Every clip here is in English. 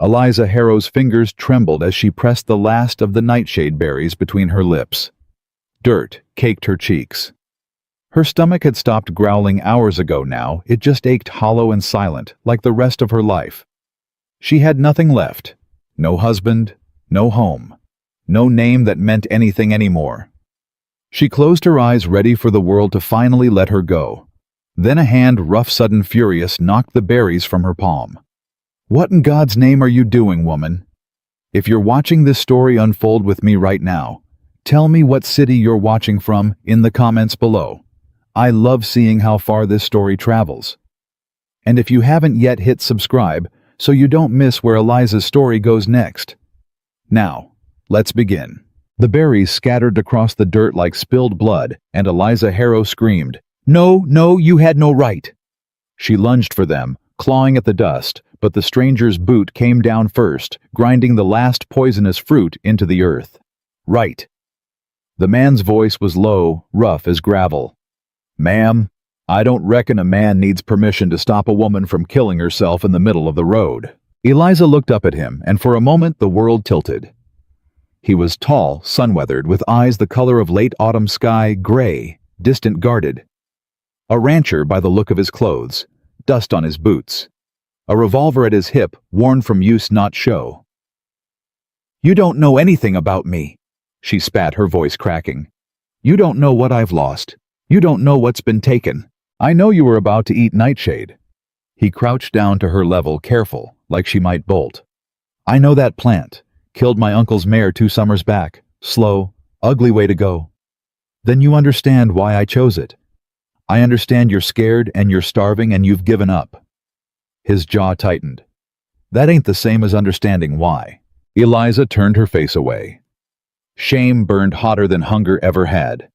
Eliza Harrow's fingers trembled as she pressed the last of the nightshade berries between her lips. Dirt caked her cheeks. Her stomach had stopped growling hours ago now, it just ached hollow and silent, like the rest of her life. She had nothing left. No husband, no home, no name that meant anything anymore. She closed her eyes, ready for the world to finally let her go. Then a hand, rough, sudden, furious, knocked the berries from her palm. "What in God's name are you doing, woman? If you're watching this story unfold with me right now, tell me what city you're watching from in the comments below. I love seeing how far this story travels. And if you haven't yet, hit subscribe so you don't miss where Eliza's story goes next. Now, let's begin." The berries scattered across the dirt like spilled blood, and Eliza Harrow screamed, "No, no, you had no right." She lunged for them, clawing at the dust, but the stranger's boot came down first, grinding the last poisonous fruit into the earth. "Right." The man's voice was low, rough as gravel. "Ma'am, I don't reckon a man needs permission to stop a woman from killing herself in the middle of the road." Eliza looked up at him, and for a moment the world tilted. He was tall, sun-weathered, with eyes the color of late autumn sky, gray, distant, guarded. A rancher by the look of his clothes, dust on his boots. A revolver at his hip, worn from use, not show. "You don't know anything about me," she spat, her voice cracking. "You don't know what I've lost. You don't know what's been taken. I know you were about to eat nightshade." He crouched down to her level, careful, like she might bolt. "I know that plant. Killed my uncle's mare 2 summers back. Slow, ugly way to go. Then you understand why I chose it. I understand you're scared and you're starving and you've given up." His jaw tightened. "That ain't the same as understanding why." Eliza turned her face away. Shame burned hotter than hunger ever had.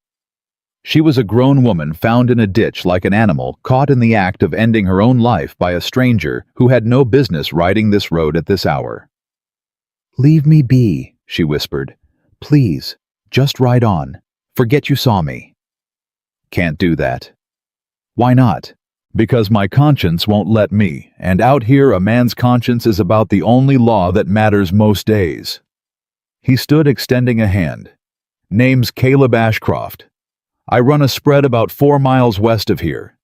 She was a grown woman found in a ditch like an animal, caught in the act of ending her own life by a stranger who had no business riding this road at this hour. "Leave me be," she whispered. "Please, just ride on. Forget you saw me." "Can't do that." "Why not?" "Because my conscience won't let me, and out here a man's conscience is about the only law that matters most days." He stood, extending a hand. "Name's Caleb Ashcroft. I run a spread about 4 miles west of here.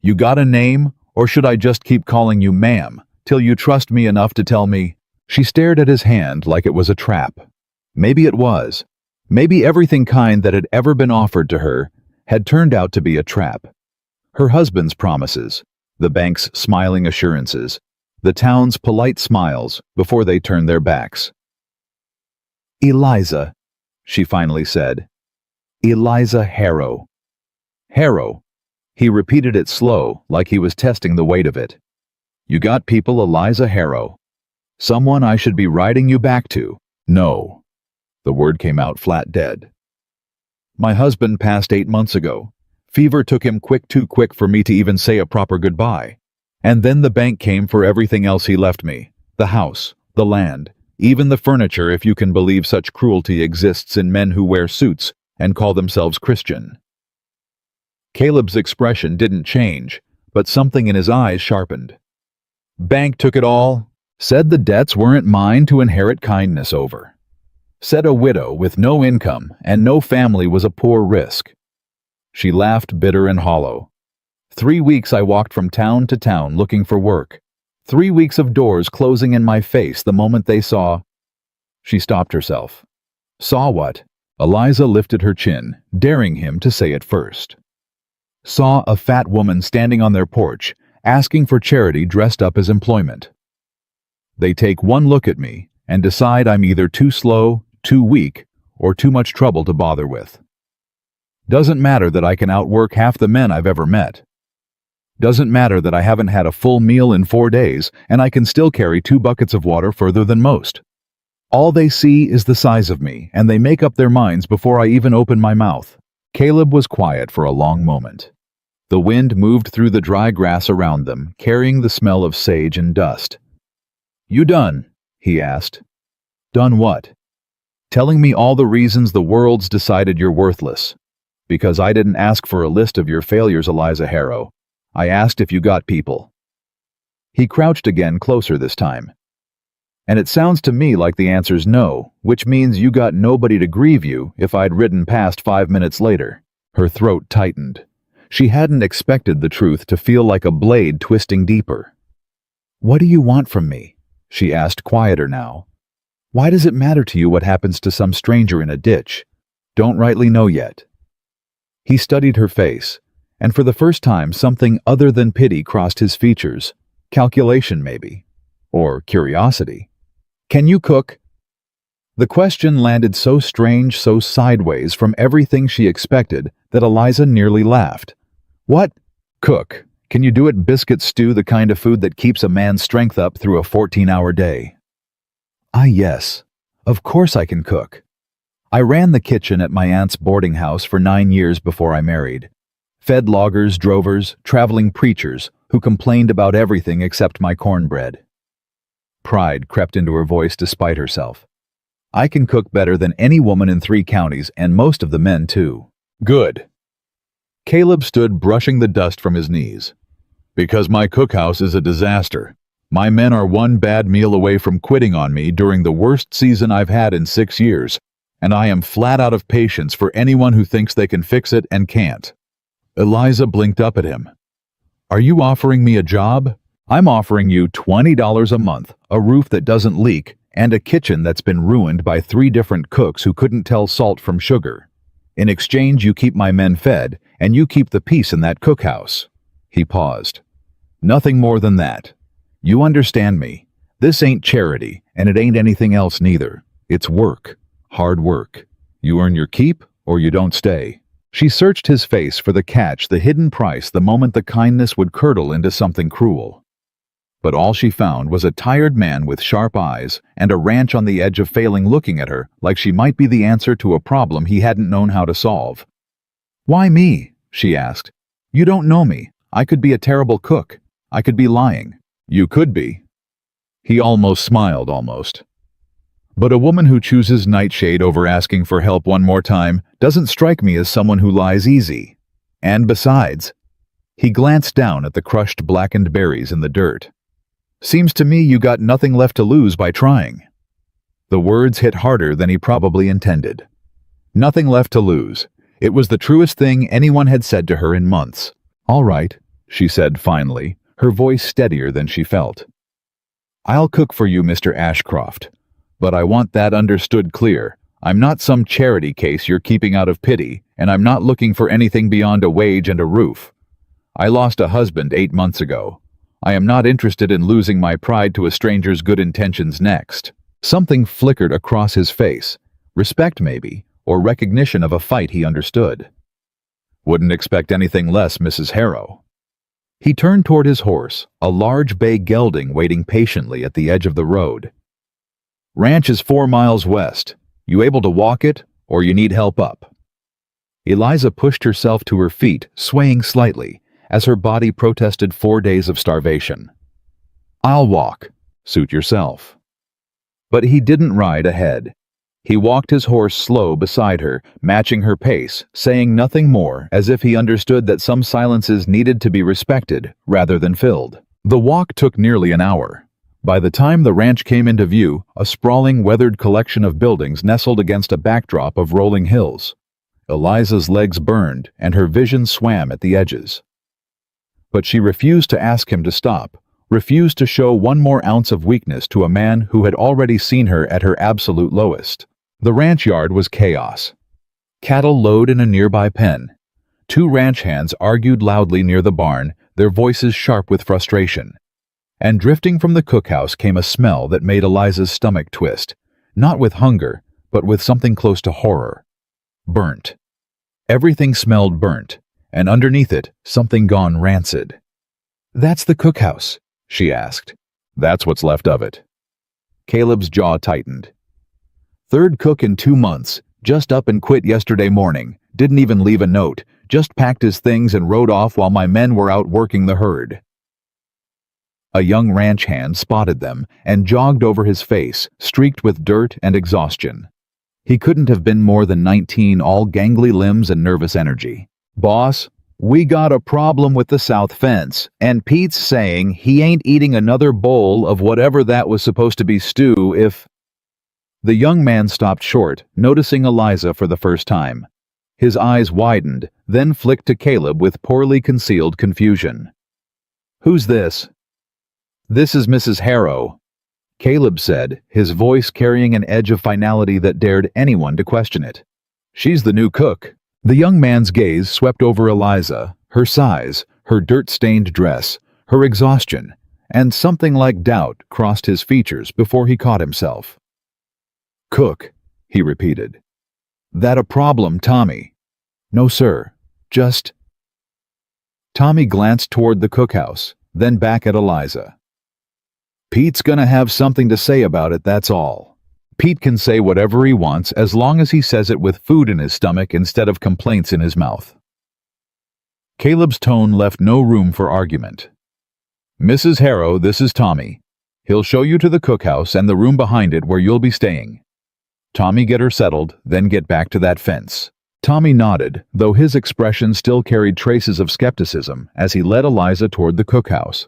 You got a name, or should I just keep calling you ma'am, till you trust me enough to tell me?" She stared at his hand like it was a trap. Maybe it was. Maybe everything kind that had ever been offered to her had turned out to be a trap. Her husband's promises, the bank's smiling assurances, the town's polite smiles before they turned their backs. "Eliza," she finally said. "Eliza Harrow." "Harrow." He repeated it slow, like he was testing the weight of it. "You got people, Eliza Harrow. Someone I should be writing you back to." "No." The word came out flat dead. "My husband passed 8 months ago. Fever took him too quick for me to even say a proper goodbye. And then the bank came for everything else he left me. The house, the land, even the furniture, if you can believe such cruelty exists in men who wear suits and call themselves Christian." Caleb's expression didn't change, but something in his eyes sharpened. "Bank took it all. Said the debts weren't mine to inherit kindness over. Said a widow with no income and no family was a poor risk." She laughed, bitter and hollow. 3 weeks I walked from town to town looking for work. 3 weeks of doors closing in my face the moment they saw." She stopped herself. "Saw what?" Eliza lifted her chin, daring him to say it first. "Saw a fat woman standing on their porch, asking for charity dressed up as employment. They take one look at me and decide I'm either too slow, too weak, or too much trouble to bother with. Doesn't matter that I can outwork half the men I've ever met. Doesn't matter that I haven't had a full meal in 4 days and I can still carry 2 buckets of water further than most. All they see is the size of me, and they make up their minds before I even open my mouth." Caleb was quiet for a long moment. The wind moved through the dry grass around them, carrying the smell of sage and dust. "You done?" he asked. "Done what?" "Telling me all the reasons the world's decided you're worthless. Because I didn't ask for a list of your failures, Eliza Harrow. I asked if you got people." He crouched again, closer this time. And it sounds to me like the answer's no, which means you got nobody to grieve you if I'd ridden past 5 minutes later. Her throat tightened. She hadn't expected the truth to feel like a blade twisting deeper. "What do you want from me?" she asked, quieter now. "Why does it matter to you what happens to some stranger in a ditch? Don't rightly know yet." He studied her face, and for the first time something other than pity crossed his features. Calculation, maybe. Or curiosity. "Can you cook?" The question landed so strange, so sideways from everything she expected that Eliza nearly laughed. "What? Cook? Can you do it biscuit stew, the kind of food that keeps a man's strength up through a 14-hour day?" "Ah, yes. Of course I can cook. I ran the kitchen at my aunt's boarding house for 9 years before I married. Fed loggers, drovers, traveling preachers who complained about everything except my cornbread." Pride crept into her voice despite herself. "I can cook better than any woman in 3 counties, and most of the men, too." "Good." Caleb stood brushing the dust from his knees. "Because my cookhouse is a disaster. My men are one bad meal away from quitting on me during the worst season I've had in 6 years, and I am flat out of patience for anyone who thinks they can fix it and can't." Eliza blinked up at him. "Are you offering me a job? I'm offering you $20 a month, a roof that doesn't leak, and a kitchen that's been ruined by 3 different cooks who couldn't tell salt from sugar. In exchange, you keep my men fed, and you keep the peace in that cookhouse." He paused. "Nothing more than that. You understand me. This ain't charity, and it ain't anything else neither. It's work. Hard work. You earn your keep, or you don't stay." She searched his face for the catch, the hidden price, the moment the kindness would curdle into something cruel. But all she found was a tired man with sharp eyes and a ranch on the edge of failing, looking at her like she might be the answer to a problem he hadn't known how to solve. "Why me?" she asked. "You don't know me. I could be a terrible cook. I could be lying." "You could be." He almost smiled, almost. "But a woman who chooses nightshade over asking for help one more time doesn't strike me as someone who lies easy. And besides," he glanced down at the crushed, blackened berries in the dirt, "seems to me you got nothing left to lose by trying." The words hit harder than he probably intended. Nothing left to lose. It was the truest thing anyone had said to her in months. "All right," she said finally, her voice steadier than she felt. "I'll cook for you, Mr. Ashcroft. But I want that understood clear. I'm not some charity case you're keeping out of pity, and I'm not looking for anything beyond a wage and a roof. I lost a husband 8 months ago. I am not interested in losing my pride to a stranger's good intentions next." Something flickered across his face. Respect, maybe, or recognition of a fight he understood. "Wouldn't expect anything less, Mrs. Harrow." He turned toward his horse, a large bay gelding waiting patiently at the edge of the road. "Ranch is 4 miles west. You able to walk it, or you need help up?" Eliza pushed herself to her feet, swaying slightly, as her body protested 4 days of starvation. "I'll walk. Suit yourself." But he didn't ride ahead. He walked his horse slow beside her, matching her pace, saying nothing more, as if he understood that some silences needed to be respected rather than filled. The walk took nearly an hour. By the time the ranch came into view, a sprawling, weathered collection of buildings nestled against a backdrop of rolling hills. Eliza's legs burned, and her vision swam at the edges. But she refused to ask him to stop, refused to show one more ounce of weakness to a man who had already seen her at her absolute lowest. The ranch yard was chaos. Cattle lowed in a nearby pen. 2 ranch hands argued loudly near the barn, their voices sharp with frustration. And drifting from the cookhouse came a smell that made Eliza's stomach twist, not with hunger, but with something close to horror. Burnt. Everything smelled burnt, and underneath it, something gone rancid. "That's the cookhouse?" she asked. "That's what's left of it." Caleb's jaw tightened. "Third cook in 2 months, just up and quit yesterday morning, didn't even leave a note, just packed his things and rode off while my men were out working the herd." A young ranch hand spotted them and jogged over his face, streaked with dirt and exhaustion. He couldn't have been more than 19, all gangly limbs and nervous energy. "Boss, We got a problem with the south fence, and Pete's saying he ain't eating another bowl of whatever that was supposed to be stew if... The young man stopped short, noticing Eliza for the first time. His eyes widened, then flicked to Caleb with poorly concealed confusion. "Who's this?" "This is Mrs. Harrow," Caleb said, his voice carrying an edge of finality that dared anyone to question it. "She's the new cook." The young man's gaze swept over Eliza, her size, her dirt-stained dress, her exhaustion, and something like doubt crossed his features before he caught himself. "Cook," he repeated. "That a problem, Tommy?" "No, sir. Just..." Tommy glanced toward the cookhouse, then back at Eliza. "Pete's gonna have something to say about it, that's all. Pete can say whatever he wants as long as he says it with food in his stomach instead of complaints in his mouth." Caleb's tone left no room for argument. "Mrs. Harrow, this is Tommy. He'll show you to the cookhouse and the room behind it where you'll be staying. Tommy, get her settled, then get back to that fence." Tommy nodded, though his expression still carried traces of skepticism as he led Eliza toward the cookhouse.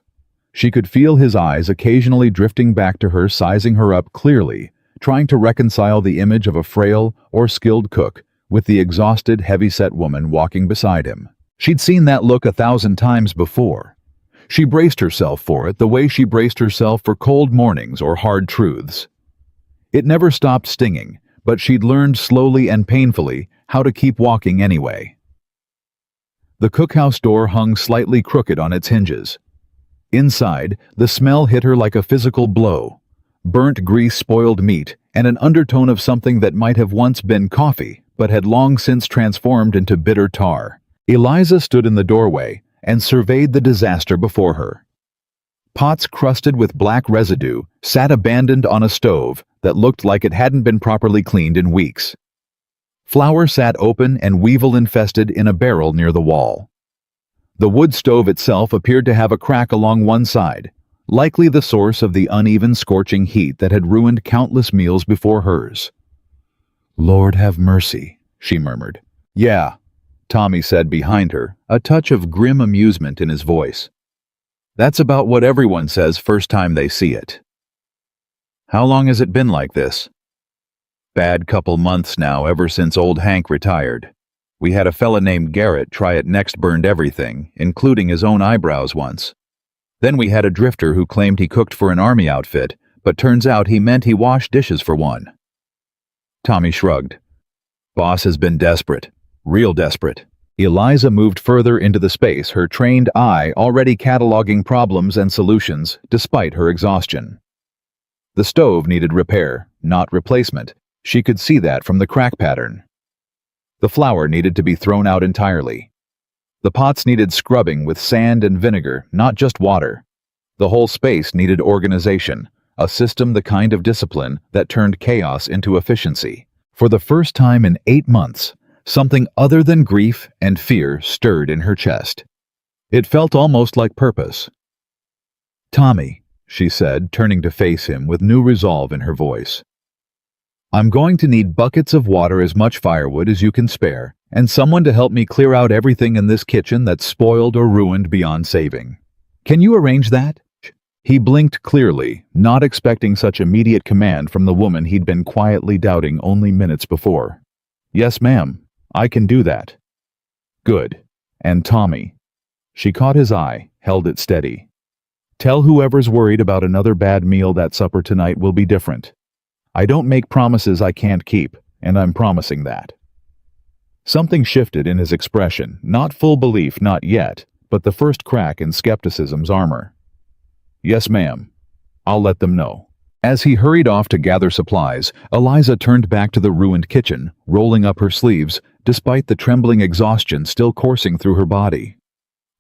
She could feel his eyes occasionally drifting back to her, sizing her up clearly, trying to reconcile the image of a frail or skilled cook with the exhausted, heavy-set woman walking beside him. She'd seen that look 1,000 times before. She braced herself for it the way she braced herself for cold mornings or hard truths. It never stopped stinging, but she'd learned slowly and painfully how to keep walking anyway. The cookhouse door hung slightly crooked on its hinges. Inside, the smell hit her like a physical blow. Burnt grease-spoiled meat, and an undertone of something that might have once been coffee, but had long since transformed into bitter tar. Eliza stood in the doorway and surveyed the disaster before her. Pots crusted with black residue sat abandoned on a stove that looked like it hadn't been properly cleaned in weeks. Flour sat open and weevil-infested in a barrel near the wall. The wood stove itself appeared to have a crack along one side, likely the source of the uneven scorching heat that had ruined countless meals before hers. "Lord have mercy," she murmured. "Yeah," Tommy said behind her, a touch of grim amusement in his voice. "That's about what everyone says first time they see it." "How long has it been like this?" "Bad couple months now, ever since old Hank retired. We had a fella named Garrett try it next burned everything, including his own eyebrows once. Then we had a drifter who claimed he cooked for an army outfit, but turns out he meant he washed dishes for one." Tommy shrugged. "Boss has been desperate. Real desperate." Eliza moved further into the space, her trained eye already cataloging problems and solutions, despite her exhaustion. The stove needed repair, not replacement. She could see that from the crack pattern. The flour needed to be thrown out entirely. The pots needed scrubbing with sand and vinegar, not just water. The whole space needed organization, a system, the kind of discipline that turned chaos into efficiency. For the first time in 8 months, something other than grief and fear stirred in her chest. It felt almost like purpose. "Tommy," she said, turning to face him with new resolve in her voice. "I'm going to need buckets of water, as much firewood as you can spare, and someone to help me clear out everything in this kitchen that's spoiled or ruined beyond saving. Can you arrange that?" He blinked clearly, not expecting such immediate command from the woman he'd been quietly doubting only minutes before. "Yes, ma'am. I can do that." "Good. And Tommy." She caught his eye, held it steady. "Tell whoever's worried about another bad meal that supper tonight will be different. I don't make promises I can't keep, and I'm promising that." Something shifted in his expression, not full belief, not yet, but the first crack in skepticism's armor. "Yes, ma'am. I'll let them know." As he hurried off to gather supplies, Eliza turned back to the ruined kitchen, rolling up her sleeves, despite the trembling exhaustion still coursing through her body.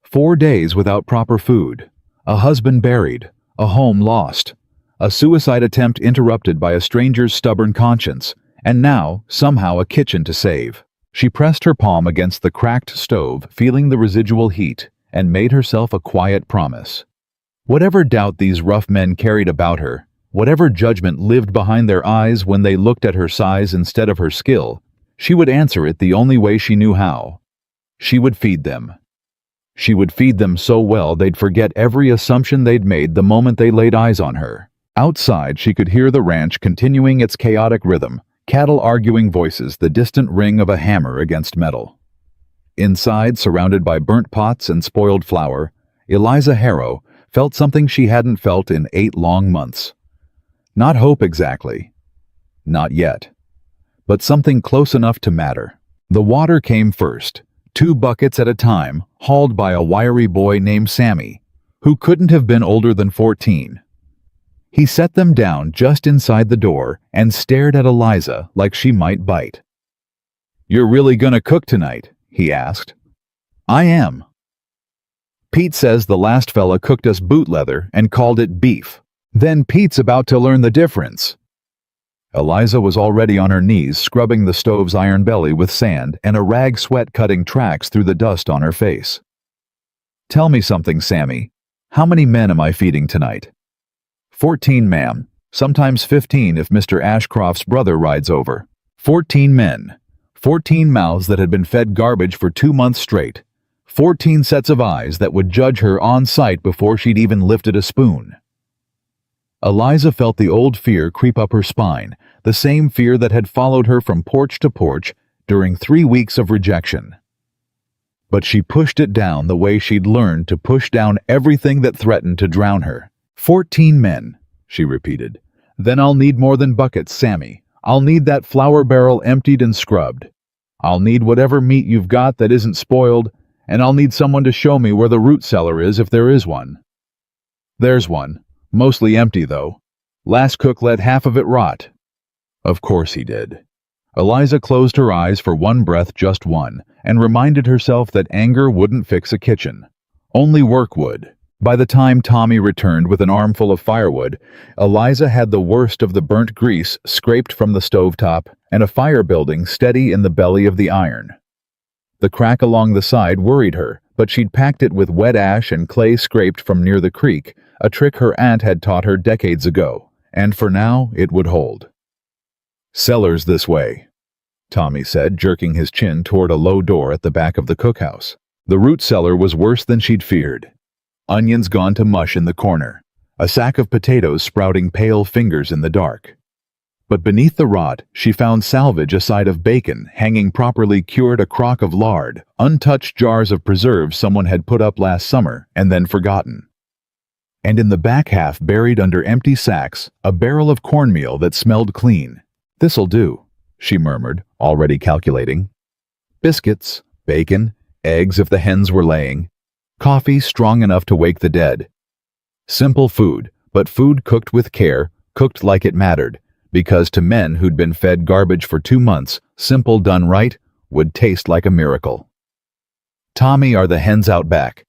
4 days without proper food, a husband buried, a home lost, a suicide attempt interrupted by a stranger's stubborn conscience, and now, somehow, a kitchen to save. She pressed her palm against the cracked stove, feeling the residual heat, and made herself a quiet promise. Whatever doubt these rough men carried about her, whatever judgment lived behind their eyes when they looked at her size instead of her skill, she would answer it the only way she knew how. She would feed them. She would feed them so well they'd forget every assumption they'd made the moment they laid eyes on her. Outside, she could hear the ranch continuing its chaotic rhythm, cattle arguing voices, the distant ring of a hammer against metal. Inside, surrounded by burnt pots and spoiled flour, Eliza Harrow felt something she hadn't felt in 8 long months. Not hope exactly. Not yet. But something close enough to matter. The water came first, 2 buckets at a time, hauled by a wiry boy named Sammy, who couldn't have been older than 14. He set them down just inside the door and stared at Eliza like she might bite. "You're really gonna cook tonight?" he asked. "I am. Pete says the last fella cooked us boot leather and called it beef. Then Pete's about to learn the difference." Eliza was already on her knees scrubbing the stove's iron belly with sand and a rag sweat cutting tracks through the dust on her face. "Tell me something, Sammy. How many men am I feeding tonight?" 14, ma'am. Sometimes 15 if Mr. Ashcroft's brother rides over. 14 men. 14 mouths that had been fed garbage for 2 months straight. 14 sets of eyes that would judge her on sight before she'd even lifted a spoon. Eliza felt the old fear creep up her spine, the same fear that had followed her from porch to porch during 3 weeks of rejection. But she pushed it down the way she'd learned to push down everything that threatened to drown her. 14 men, she repeated. "Then I'll need more than buckets, Sammy. I'll need that flour barrel emptied and scrubbed. I'll need whatever meat you've got that isn't spoiled, and I'll need someone to show me where the root cellar is if there is one." "There's one. Mostly empty, though. Last cook let half of it rot." Of course he did. Eliza closed her eyes for one breath, just one, and reminded herself that anger wouldn't fix a kitchen. Only work would. By the time Tommy returned with an armful of firewood, Eliza had the worst of the burnt grease scraped from the stovetop and a fire building steady in the belly of the iron. The crack along the side worried her, but she'd packed it with wet ash and clay scraped from near the creek, a trick her aunt had taught her decades ago, and for now it would hold. "Cellar's this way," Tommy said, jerking his chin toward a low door at the back of the cookhouse. The root cellar was worse than she'd feared. Onions gone to mush in the corner, a sack of potatoes sprouting pale fingers in the dark. But beneath the rot, she found salvage, a side of bacon hanging properly cured, a crock of lard, untouched jars of preserves someone had put up last summer and then forgotten. And in the back half, buried under empty sacks, a barrel of cornmeal that smelled clean. "This'll do," she murmured, already calculating. Biscuits, bacon, eggs if the hens were laying, coffee strong enough to wake the dead. Simple food, but food cooked with care, cooked like it mattered, because to men who'd been fed garbage for 2 months, simple done right would taste like a miracle. "Tommy, are the hens out back?"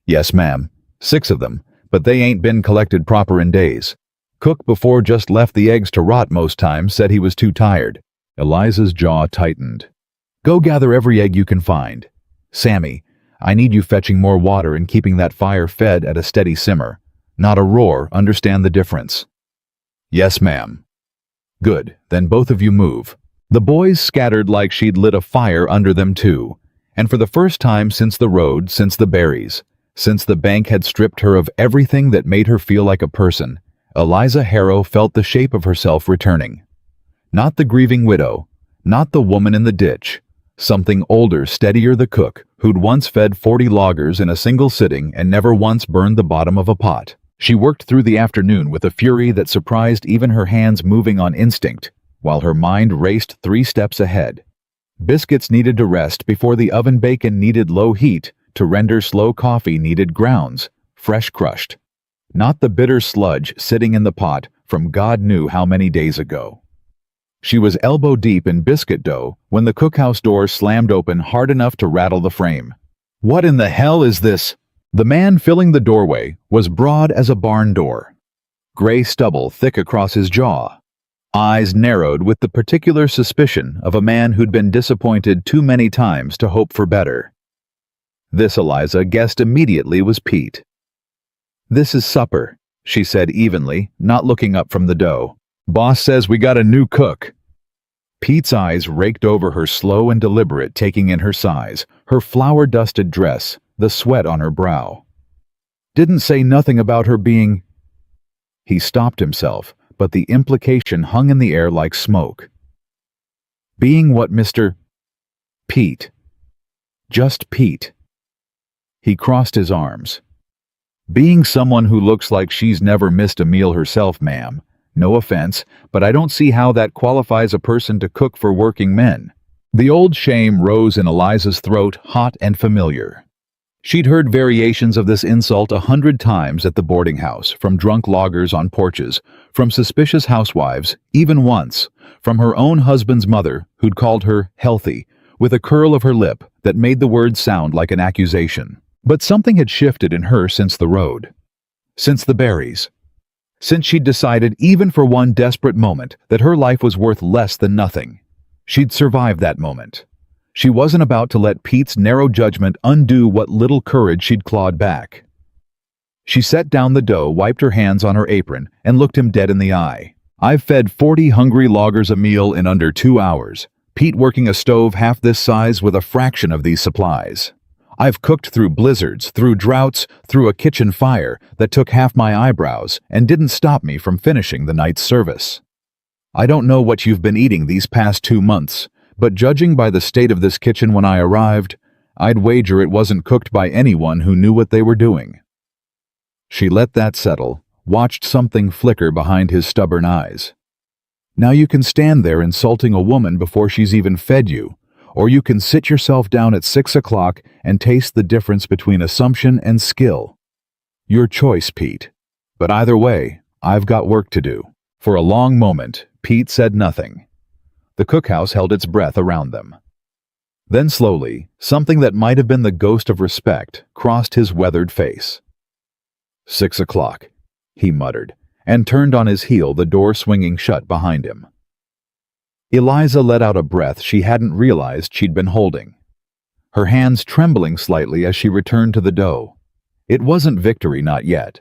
"Yes, ma'am. 6 of them, but they ain't been collected proper in days. Cook before just left the eggs to rot most times, said he was too tired." Eliza's jaw tightened. "Go gather every egg you can find. Sammy, I need you fetching more water and keeping that fire fed at a steady simmer. Not a roar, understand the difference?" "Yes, ma'am." "Good, then both of you move." The boys scattered like she'd lit a fire under them too, and for the first time since the road, since the berries, since the bank had stripped her of everything that made her feel like a person, Eliza Harrow felt the shape of herself returning. Not the grieving widow, not the woman in the ditch, something older, steadier, the cook, who'd once fed 40 loggers in a single sitting and never once burned the bottom of a pot. She worked through the afternoon with a fury that surprised even her hands, moving on instinct, while her mind raced 3 steps ahead. Biscuits needed to rest before the oven, bacon needed low heat to render slow, coffee needed grounds, fresh crushed. Not the bitter sludge sitting in the pot from God knew how many days ago. She was elbow deep in biscuit dough when the cookhouse door slammed open hard enough to rattle the frame. "What in the hell is this?" The man filling the doorway was broad as a barn door. Gray stubble thick across his jaw. Eyes narrowed with the particular suspicion of a man who'd been disappointed too many times to hope for better. This, Eliza guessed immediately, was Pete. "This is supper," she said evenly, not looking up from the dough. "Boss says we got a new cook." Pete's eyes raked over her, slow and deliberate, taking in her size, her flour-dusted dress, the sweat on her brow. Didn't say nothing about her being... He stopped himself, but the implication hung in the air like smoke. Being what, Mr. Pete? Just Pete. He crossed his arms. Being someone who looks like she's never missed a meal herself, ma'am. No offense, but I don't see how that qualifies a person to cook for working men. The old shame rose in Eliza's throat, hot and familiar. She'd heard variations of this insult 100 times at the boarding house, from drunk loggers on porches, from suspicious housewives, even once, from her own husband's mother, who'd called her healthy, with a curl of her lip that made the word sound like an accusation. But something had shifted in her since the road. Since the berries. Since she'd decided, even for one desperate moment, that her life was worth less than nothing. She'd survived that moment. She wasn't about to let Pete's narrow judgment undo what little courage she'd clawed back. She set down the dough, wiped her hands on her apron, and looked him dead in the eye. I've fed 40 hungry loggers a meal in under 2 hours. Pete working a stove half this size with a fraction of these supplies. I've cooked through blizzards, through droughts, through a kitchen fire that took half my eyebrows and didn't stop me from finishing the night's service. I don't know what you've been eating these past 2 months, but judging by the state of this kitchen when I arrived, I'd wager it wasn't cooked by anyone who knew what they were doing. She let that settle, watched something flicker behind his stubborn eyes. Now you can stand there insulting a woman before she's even fed you, or you can sit yourself down at 6 o'clock and taste the difference between assumption and skill. Your choice, Pete. But either way, I've got work to do. For a long moment, Pete said nothing. The cookhouse held its breath around them. Then slowly, something that might have been the ghost of respect crossed his weathered face. 6 o'clock, he muttered, and turned on his heel, the door swinging shut behind him. Eliza let out a breath she hadn't realized she'd been holding, her hands trembling slightly as she returned to the dough. It wasn't victory, not yet,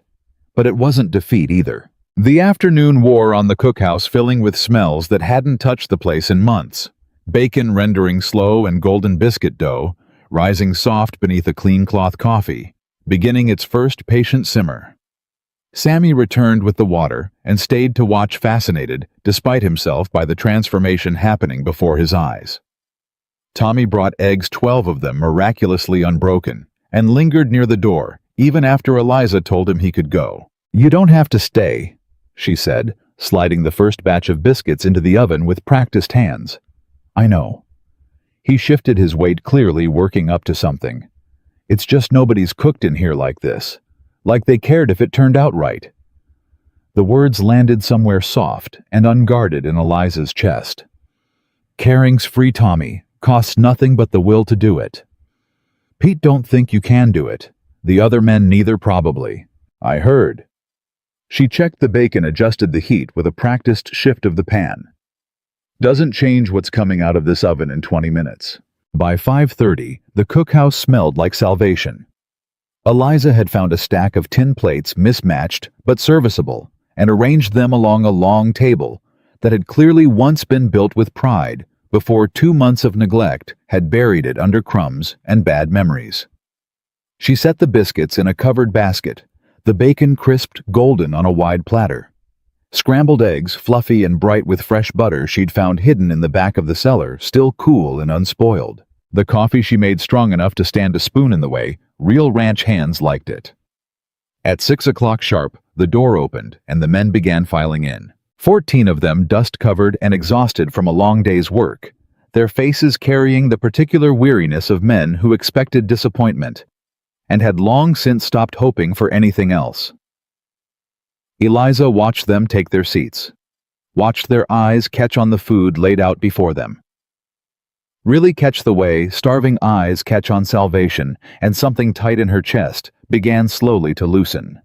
but it wasn't defeat either. The afternoon wore on the cookhouse, filling with smells that hadn't touched the place in months. Bacon rendering slow and golden biscuit dough, rising soft beneath a clean cloth coffee, beginning its first patient simmer. Sammy returned with the water and stayed to watch, fascinated, despite himself, by the transformation happening before his eyes. Tommy brought eggs, 12 of them miraculously unbroken, and lingered near the door, even after Eliza told him he could go. You don't have to stay, she said, sliding the first batch of biscuits into the oven with practiced hands. I know. He shifted his weight, clearly working up to something. It's just nobody's cooked in here like this. Like they cared if it turned out right. The words landed somewhere soft and unguarded in Eliza's chest. Caring's free, Tommy. Costs nothing but the will to do it. Pete don't think you can do it. The other men neither, probably. I heard. She checked the bacon, adjusted the heat with a practiced shift of the pan. Doesn't change what's coming out of this oven in 20 minutes. By 5:30, the cookhouse smelled like salvation. Eliza had found a stack of tin plates, mismatched but serviceable, and arranged them along a long table that had clearly once been built with pride before 2 months of neglect had buried it under crumbs and bad memories. She set the biscuits in a covered basket, the bacon crisped golden on a wide platter. Scrambled eggs, fluffy and bright with fresh butter she'd found hidden in the back of the cellar, still cool and unspoiled. The coffee she made strong enough to stand a spoon in the way. Real ranch hands liked it. At 6 o'clock sharp, the door opened and the men began filing in. 14 of them dust-covered and exhausted from a long day's work, their faces carrying the particular weariness of men who expected disappointment and had long since stopped hoping for anything else. Eliza watched them take their seats, watched their eyes catch on the food laid out before them. Really catch the way starving eyes catch on salvation, and something tight in her chest began slowly to loosen.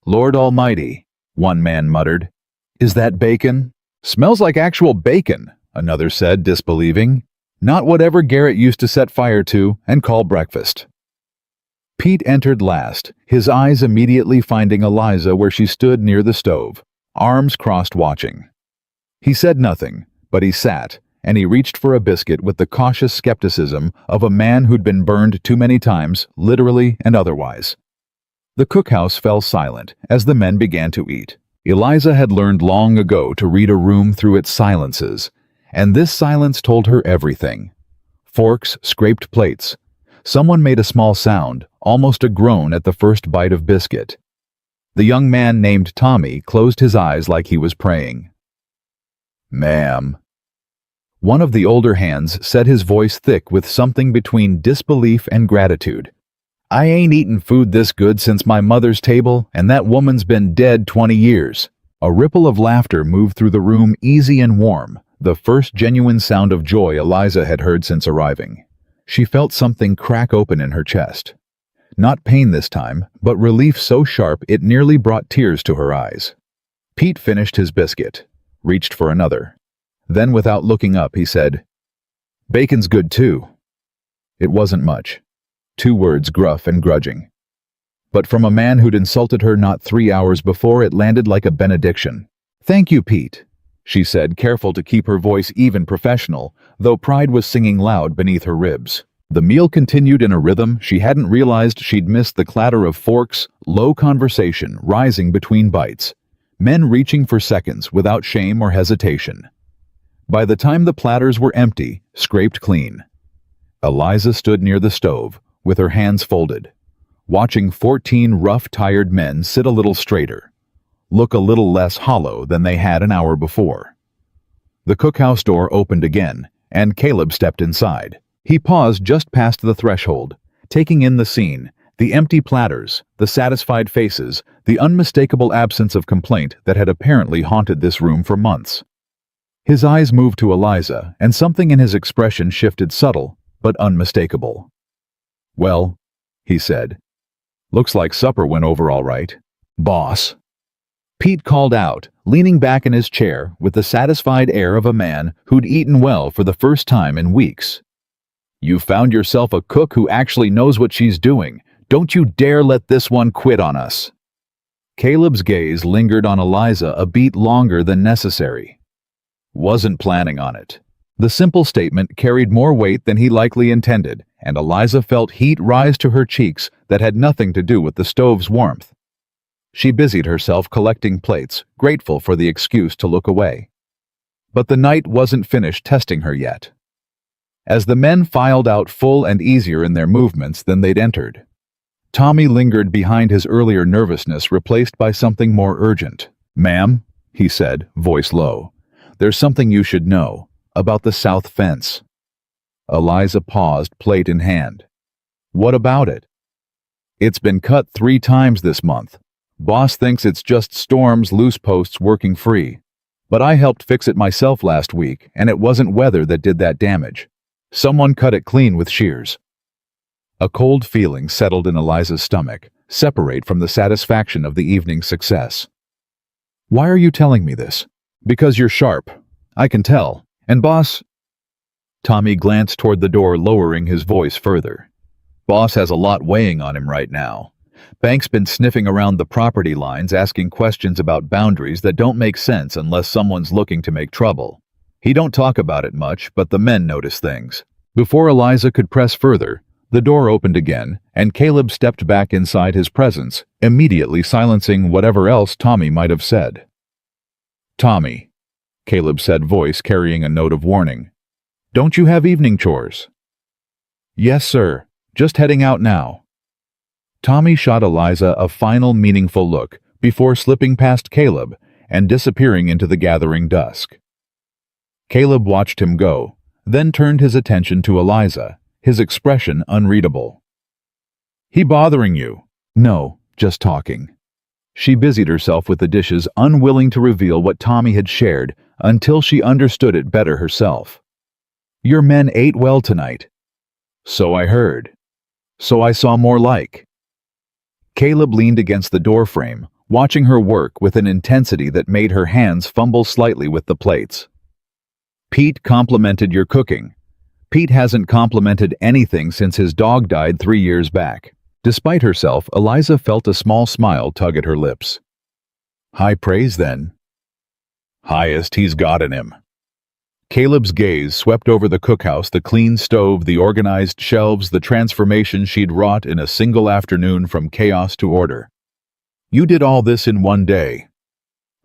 Lord Almighty, one man muttered. Is that bacon? Smells like actual bacon, another said, disbelieving. Not whatever Garrett used to set fire to and call breakfast. Pete entered last, his eyes immediately finding Eliza where she stood near the stove, arms crossed watching. He said nothing, but he sat, and he reached for a biscuit with the cautious skepticism of a man who'd been burned too many times, literally and otherwise. The cookhouse fell silent as the men began to eat. Eliza had learned long ago to read a room through its silences, and this silence told her everything. Forks scraped plates. Someone made a small sound, almost a groan at the first bite of biscuit. The young man named Tommy closed his eyes like he was praying. "Ma'am." One of the older hands said, his voice thick with something between disbelief and gratitude. "I ain't eaten food this good since my mother's table, and that woman's been dead 20 years. A ripple of laughter moved through the room, easy and warm, the first genuine sound of joy Eliza had heard since arriving. She felt something crack open in her chest. Not pain this time, but relief so sharp it nearly brought tears to her eyes. Pete finished his biscuit, reached for another. Then, without looking up, he said, "Bacon's good too." It wasn't much. 2 words, gruff and grudging. But from a man who'd insulted her not 3 hours before, it landed like a benediction. "Thank you, Pete," she said, careful to keep her voice even professional, though pride was singing loud beneath her ribs. The meal continued in a rhythm she hadn't realized she'd missed, the clatter of forks, low conversation rising between bites, men reaching for seconds without shame or hesitation. By the time the platters were empty, scraped clean, Eliza stood near the stove, with her hands folded, watching 14 rough, tired men sit a little straighter, look a little less hollow than they had an hour before. The cookhouse door opened again, and Caleb stepped inside. He paused just past the threshold, taking in the scene, the empty platters, the satisfied faces, the unmistakable absence of complaint that had apparently haunted this room for months. His eyes moved to Eliza, and something in his expression shifted, subtle but unmistakable. "Well," he said, "looks like supper went over all right, boss." Pete called out, leaning back in his chair with the satisfied air of a man who'd eaten well for the first time in weeks. "You found yourself a cook who actually knows what she's doing. Don't you dare let this one quit on us." Caleb's gaze lingered on Eliza a beat longer than necessary. "Wasn't planning on it." The simple statement carried more weight than he likely intended, and Eliza felt heat rise to her cheeks that had nothing to do with the stove's warmth. She busied herself collecting plates, grateful for the excuse to look away. But the night wasn't finished testing her yet. As the men filed out, full and easier in their movements than they'd entered, Tommy lingered behind, his earlier nervousness replaced by something more urgent. "Ma'am," he said, voice low, "there's something you should know about the south fence." Eliza paused, plate in hand. "What about it?" "It's been cut 3 times this month. Boss thinks it's just storms, loose posts working free. But I helped fix it myself last week, and it wasn't weather that did that damage. Someone cut it clean with shears." A cold feeling settled in Eliza's stomach, separate from the satisfaction of the evening's success. "Why are you telling me this?" "Because you're sharp. I can tell. And boss—" Tommy glanced toward the door, lowering his voice further. "Boss has a lot weighing on him right now. Bank's been sniffing around the property lines, asking questions about boundaries that don't make sense unless someone's looking to make trouble. He don't talk about it much, but the men notice things." Before Eliza could press further, the door opened again, and Caleb stepped back inside his presence, immediately silencing whatever else Tommy might have said. "Tommy," Caleb said, voice carrying a note of warning, "don't you have evening chores?" "Yes, sir. Just heading out now." Tommy shot Eliza a final meaningful look before slipping past Caleb and disappearing into the gathering dusk. Caleb watched him go, then turned his attention to Eliza, his expression unreadable. "He bothering you?" "No, just talking." She busied herself with the dishes, unwilling to reveal what Tommy had shared until she understood it better herself. "Your men ate well tonight." "So I heard. So I saw more like." Caleb leaned against the doorframe, watching her work with an intensity that made her hands fumble slightly with the plates. "Pete complimented your cooking. Pete hasn't complimented anything since his dog died 3 years back." Despite herself, Eliza felt a small smile tug at her lips. "High praise, then." "Highest he's got in him." Caleb's gaze swept over the cookhouse, the clean stove, the organized shelves, the transformation she'd wrought in a single afternoon from chaos to order. You did all this in one day.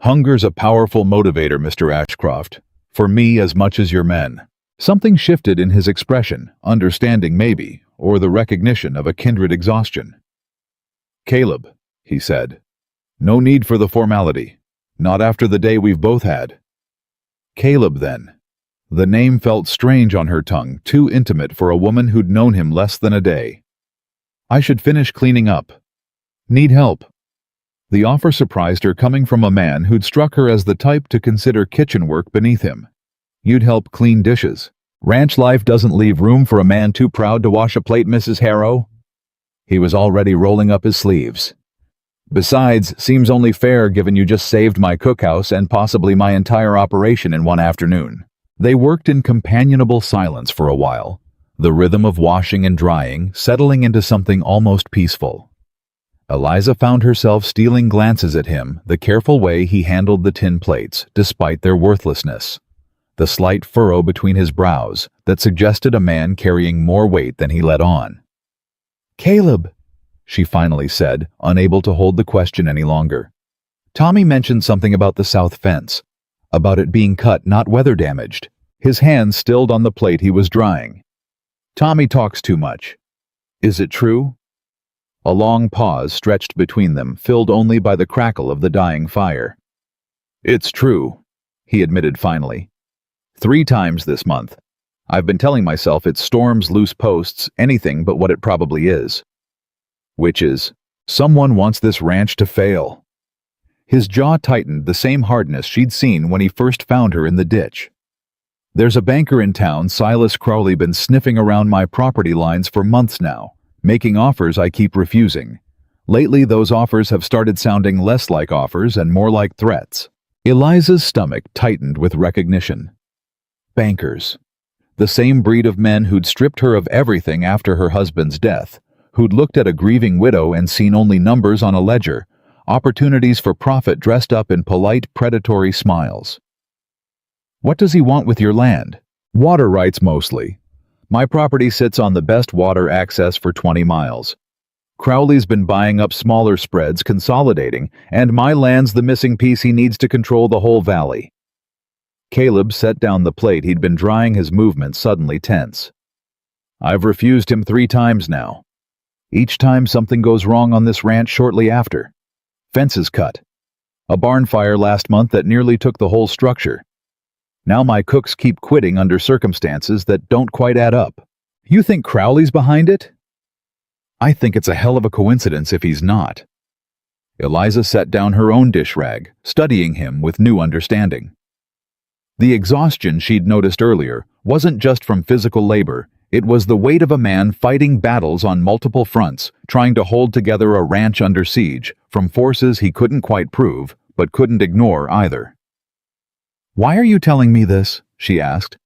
Hunger's a powerful motivator, Mr. Ashcroft. For me as much as your men. Something shifted in his expression, understanding maybe, or the recognition of a kindred exhaustion. Caleb, he said. No need for the formality. Not after the day we've both had. Caleb, then. The name felt strange on her tongue, too intimate for a woman who'd known him less than a day. I should finish cleaning up. Need help. The offer surprised her, coming from a man who'd struck her as the type to consider kitchen work beneath him. You'd help clean dishes. Ranch life doesn't leave room for a man too proud to wash a plate, Mrs. Harrow. He was already rolling up his sleeves. Besides, seems only fair given you just saved my cookhouse and possibly my entire operation in one afternoon. They worked in companionable silence for a while, the rhythm of washing and drying settling into something almost peaceful. Eliza found herself stealing glances at him, the careful way he handled the tin plates, despite their worthlessness. The slight furrow between his brows that suggested a man carrying more weight than he let on. Caleb, she finally said, unable to hold the question any longer. Tommy mentioned something about the south fence, about it being cut, not weather damaged. His hand stilled on the plate he was drying. Tommy talks too much. Is it true? A long pause stretched between them, filled only by the crackle of the dying fire. It's true, he admitted finally. 3 times this month. I've been telling myself it's storms, loose posts, anything but what it probably is. Which is, someone wants this ranch to fail. His jaw tightened, the same hardness she'd seen when he first found her in the ditch. There's a banker in town, Silas Crowley, been sniffing around my property lines for months now, making offers I keep refusing. Lately, those offers have started sounding less like offers and more like threats. Eliza's stomach tightened with recognition. Bankers. The same breed of men who'd stripped her of everything after her husband's death, who'd looked at a grieving widow and seen only numbers on a ledger, opportunities for profit dressed up in polite, predatory smiles. What does he want with your land? Water rights mostly. My property sits on the best water access for 20 miles. Crowley's been buying up smaller spreads, consolidating, and my land's the missing piece he needs to control the whole valley. Caleb set down the plate he'd been drying, his movements suddenly tense. I've refused him 3 times now. Each time something goes wrong on this ranch shortly after. Fences cut. A barn fire last month that nearly took the whole structure. Now my cooks keep quitting under circumstances that don't quite add up. You think Crowley's behind it? I think it's a hell of a coincidence if he's not. Eliza set down her own dish rag, studying him with new understanding. The exhaustion she'd noticed earlier wasn't just from physical labor. It was the weight of a man fighting battles on multiple fronts, trying to hold together a ranch under siege from forces he couldn't quite prove, but couldn't ignore either. Why are you telling me this? She asked.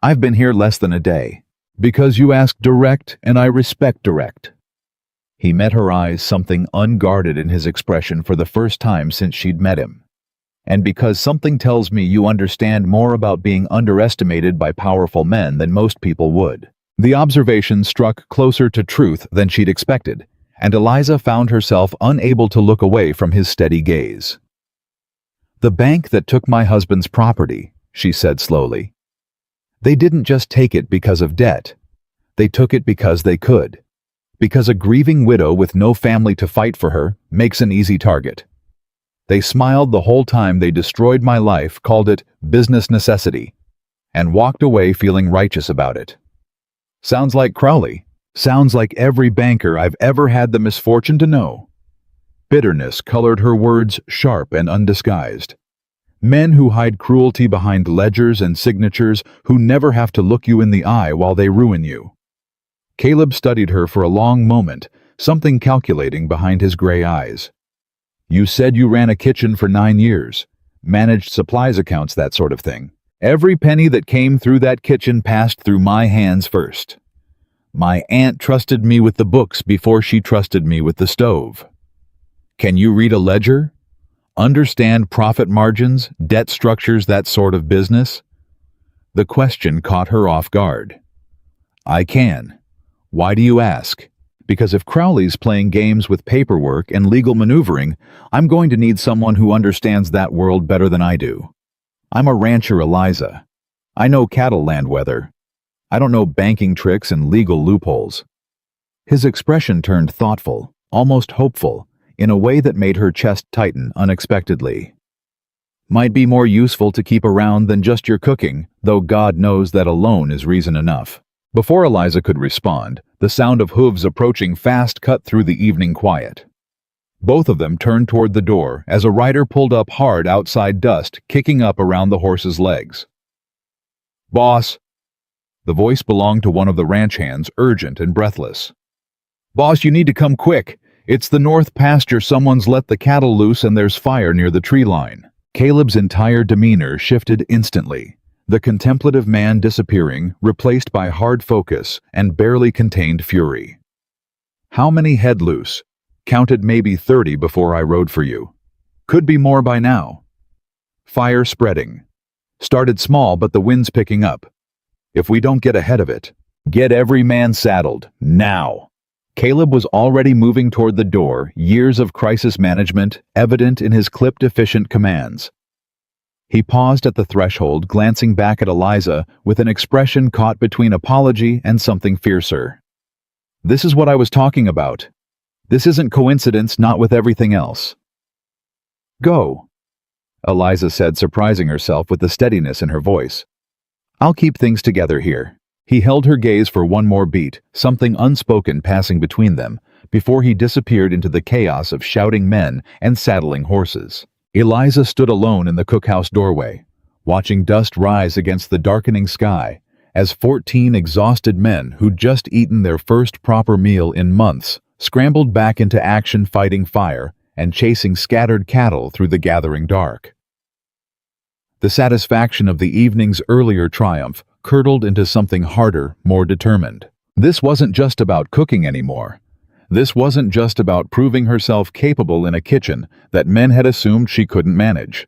I've been here less than a day. Because you ask direct, and I respect direct. He met her eyes, something unguarded in his expression for the first time since she'd met him. And because something tells me you understand more about being underestimated by powerful men than most people would. The observation struck closer to truth than she'd expected, and Eliza found herself unable to look away from his steady gaze. The bank that took my husband's property, she said slowly. They didn't just take it because of debt. They took it because they could. Because a grieving widow with no family to fight for her makes an easy target. They smiled the whole time they destroyed my life, called it business necessity, and walked away feeling righteous about it. Sounds like Crowley. Sounds like every banker I've ever had the misfortune to know. Bitterness colored her words, sharp and undisguised. Men who hide cruelty behind ledgers and signatures, who never have to look you in the eye while they ruin you. Caleb studied her for a long moment, something calculating behind his gray eyes. You said you ran a kitchen for 9 years, managed supplies accounts, that sort of thing. Every penny that came through that kitchen passed through my hands first. My aunt trusted me with the books before she trusted me with the stove. Can you read a ledger? Understand profit margins, debt structures, that sort of business? The question caught her off guard. I can. Why do you ask? Because if Crowley's playing games with paperwork and legal maneuvering, I'm going to need someone who understands that world better than I do. I'm a rancher, Eliza. I know cattle land weather. I don't know banking tricks and legal loopholes. His expression turned thoughtful, almost hopeful, in a way that made her chest tighten unexpectedly. Might be more useful to keep around than just your cooking, though God knows that alone is reason enough. Before Eliza could respond, the sound of hooves approaching fast cut through the evening quiet. Both of them turned toward the door as a rider pulled up hard outside dust, kicking up around the horse's legs. Boss! The voice belonged to one of the ranch hands, urgent and breathless. Boss, you need to come quick. It's the north pasture. Someone's let the cattle loose and there's fire near the tree line. Caleb's entire demeanor shifted instantly. The contemplative man disappearing, replaced by hard focus and barely contained fury. How many head loose? Counted maybe 30 before I rode for you. Could be more by now. Fire spreading. Started small, but the wind's picking up. If we don't get ahead of it, get every man saddled, now. Caleb was already moving toward the door, years of crisis management evident in his clipped, efficient commands. He paused at the threshold, glancing back at Eliza with an expression caught between apology and something fiercer. This is what I was talking about. This isn't coincidence, not with everything else. Go, Eliza said, surprising herself with the steadiness in her voice. I'll keep things together here. He held her gaze for one more beat, something unspoken passing between them, before he disappeared into the chaos of shouting men and saddling horses. Eliza stood alone in the cookhouse doorway, watching dust rise against the darkening sky, as 14 exhausted men who'd just eaten their first proper meal in months scrambled back into action, fighting fire and chasing scattered cattle through the gathering dark. The satisfaction of the evening's earlier triumph curdled into something harder, more determined. This wasn't just about cooking anymore. This wasn't just about proving herself capable in a kitchen that men had assumed she couldn't manage.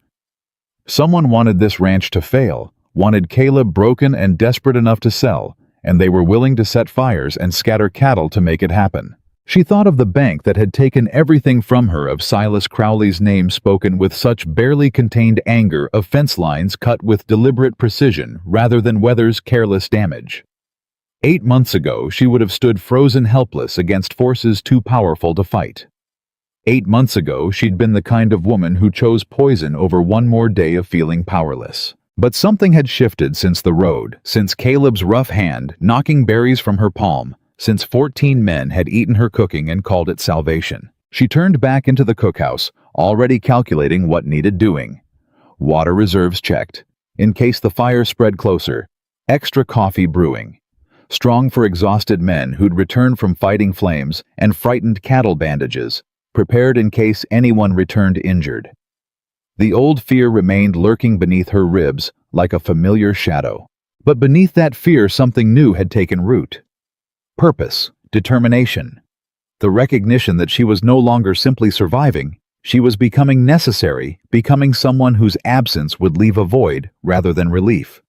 Someone wanted this ranch to fail, wanted Caleb broken and desperate enough to sell, and they were willing to set fires and scatter cattle to make it happen. She thought of the bank that had taken everything from her, of Silas Crowley's name spoken with such barely contained anger, of fence lines cut with deliberate precision rather than weather's careless damage. 8 months ago, she would have stood frozen helpless against forces too powerful to fight. 8 months ago, she'd been the kind of woman who chose poison over one more day of feeling powerless. But something had shifted since the road, since Caleb's rough hand knocking berries from her palm, since 14 men had eaten her cooking and called it salvation. She turned back into the cookhouse, already calculating what needed doing. Water reserves checked, in case the fire spread closer. Extra coffee brewing. Strong for exhausted men who'd returned from fighting flames, and frightened cattle bandages, prepared in case anyone returned injured. The old fear remained lurking beneath her ribs like a familiar shadow. But beneath that fear, something new had taken root. Purpose, determination. The recognition that she was no longer simply surviving, she was becoming necessary, becoming someone whose absence would leave a void rather than relief.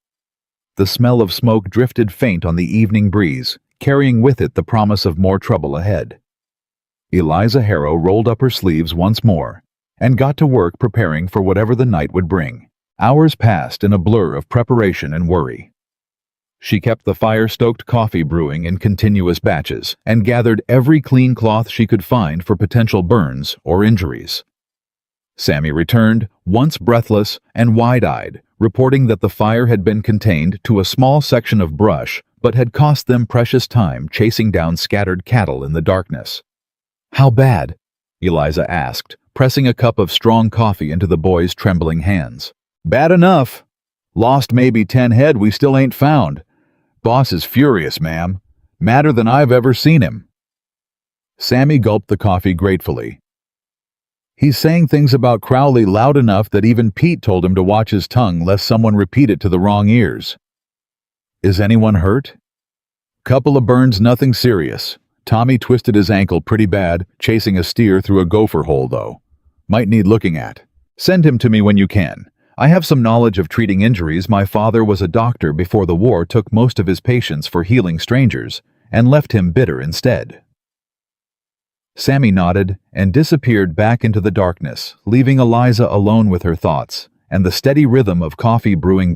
The smell of smoke drifted faint on the evening breeze, carrying with it the promise of more trouble ahead. Eliza Harrow rolled up her sleeves once more and got to work preparing for whatever the night would bring. Hours passed in a blur of preparation and worry. She kept the fire-stoked coffee brewing in continuous batches and gathered every clean cloth she could find for potential burns or injuries. Sammy returned, once breathless and wide-eyed, reporting that the fire had been contained to a small section of brush but had cost them precious time chasing down scattered cattle in the darkness. "How bad?" Eliza asked, pressing a cup of strong coffee into the boy's trembling hands. "Bad enough. Lost maybe 10 head we still ain't found. Boss is furious, ma'am. Madder than I've ever seen him." Sammy gulped the coffee gratefully. "He's saying things about Crowley loud enough that even Pete told him to watch his tongue lest someone repeat it to the wrong ears." "Is anyone hurt?" "Couple of burns, nothing serious. Tommy twisted his ankle pretty bad, chasing a steer through a gopher hole though. Might need looking at. Send him to me when you can. I have some knowledge of treating injuries. My father was a doctor before the war, took most of his patients for healing strangers, and left him bitter instead." Sammy nodded and disappeared back into the darkness, leaving Eliza alone with her thoughts and the steady rhythm of coffee brewing